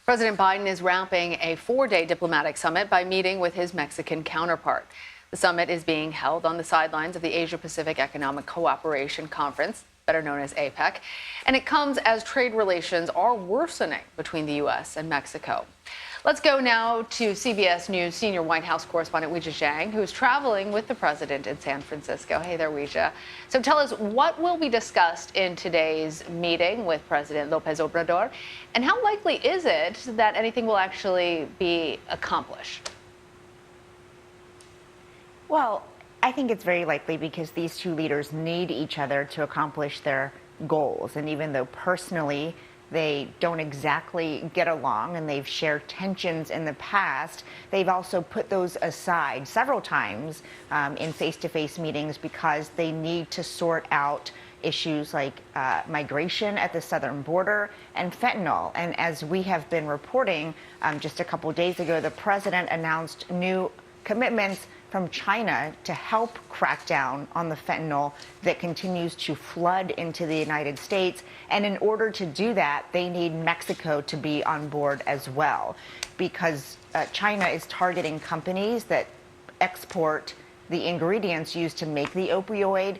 President Biden is wrapping a 4-day diplomatic summit by meeting with his Mexican counterpart. The summit is being held on the sidelines of the Asia-Pacific Economic Cooperation Conference, better known as APEC, and it comes as trade relations are worsening between the U.S. and Mexico. Let's go now to CBS News senior White House correspondent Weijia Jiang, who's traveling with the president in San Francisco. Hey there, Weijia. So tell us, what will be discussed in today's meeting with President López Obrador, and how likely is it that anything will actually be accomplished? Well, I think it's very likely because these two leaders need each other to accomplish their goals. And even though personally they don't exactly get along and they've shared tensions in the past, they've also put those aside several times in face-to-face meetings because they need to sort out issues like migration at the southern border and fentanyl. And as we have been reporting, just a couple days ago, the president announced new commitments from China to help crack down on the fentanyl that continues to flood into the United States. And in order to do that, they need Mexico to be on board as well, because China is targeting companies that export the ingredients used to make the opioid,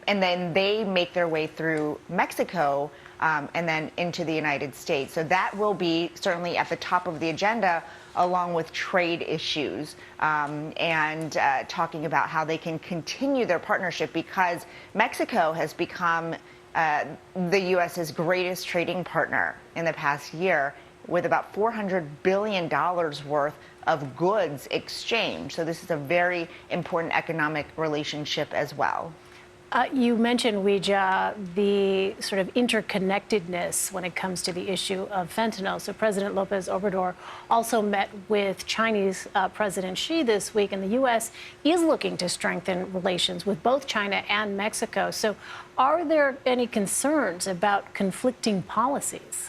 and then they make their way through Mexico and then into the United States. So that will be certainly at the top of the agenda, along with trade issues and talking about how they can continue their partnership, because Mexico has become the U.S.'s greatest trading partner in the past year, with about $400 billion worth of goods exchanged. So this is a very important economic relationship as well. You mentioned, Weijia, the sort of interconnectedness when it comes to the issue of fentanyl. So President López Obrador also met with Chinese President Xi this week, and the U.S. is looking to strengthen relations with both China and Mexico. So are there any concerns about conflicting policies?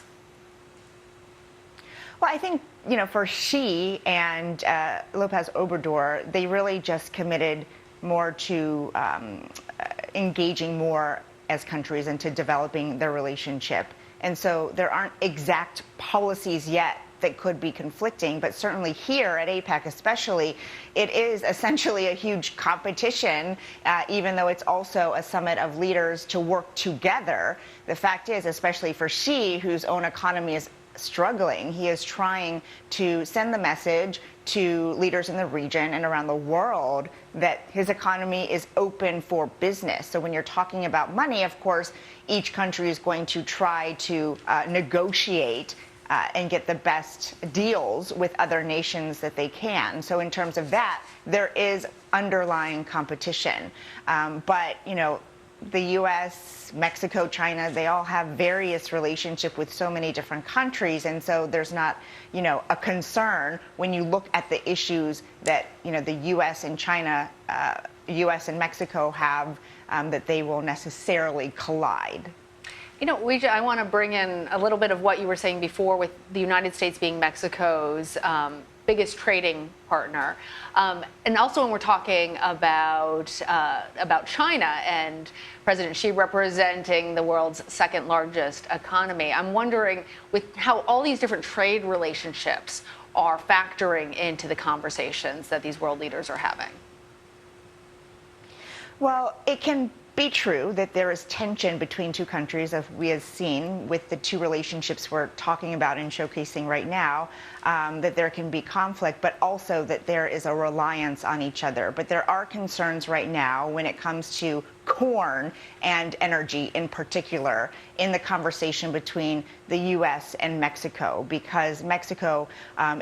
Well, I think, for Xi and López Obrador, they really just committed more to engaging more as countries into developing their relationship. And so there aren't exact policies yet that could be conflicting, but certainly here at APEC especially, it is essentially a huge competition, even though it's also a summit of leaders to work together. The fact is, especially for Xi, whose own economy is struggling, he is trying to send the message to leaders in the region and around the world that his economy is open for business. So when you're talking about money, of course, each country is going to try to negotiate and get the best deals with other nations that they can. So in terms of that, there is underlying competition. But, the U.S., Mexico, China, they all have various relationships with so many different countries. And so there's not, a concern when you look at the issues that, the U.S. and China, U.S. and Mexico have, that they will necessarily collide. Weijia, I want to bring in a little bit of what you were saying before with the United States being Mexico's biggest trading partner. And also when we're talking about China and President Xi representing the world's second largest economy, I'm wondering with how all these different trade relationships are factoring into the conversations that these world leaders are having. Well, it can be true that there is tension between two countries, as we have seen with the two relationships we're talking about and showcasing right now, that there can be conflict, but also that there is a reliance on each other. But there are concerns right now when it comes to corn and energy in particular in the conversation between the U.S. and Mexico, because Mexico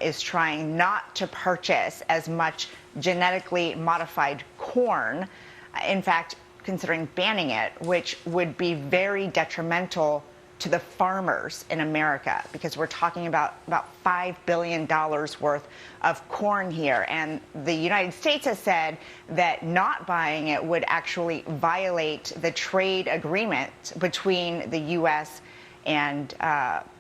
is trying not to purchase as much genetically modified corn. In fact, considering banning it, which would be very detrimental to the farmers in America, because we're talking about $5 billion worth of corn here. And the United States has said that not buying it would actually violate the trade agreement between the U.S. and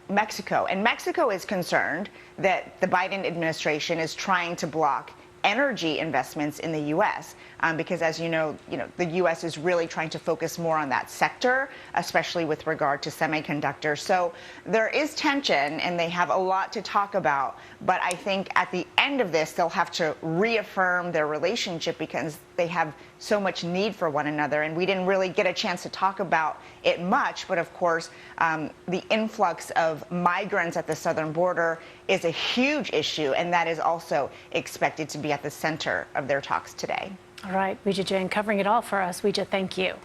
Mexico. And Mexico is concerned that the Biden administration is trying to block energy investments in the U.S. Because, as you know, the U.S. is really trying to focus more on that sector, especially with regard to semiconductors. So there is tension, and they have a lot to talk about. But I think at the end of this, they'll have to reaffirm their relationship because they have so much need for one another. And we didn't really get a chance to talk about it much. But of course, the influx of migrants at the southern border is a huge issue, and that is also expected to be at the center of their talks today. All right, Weijia Jiang covering it all for us. Weijia, thank you.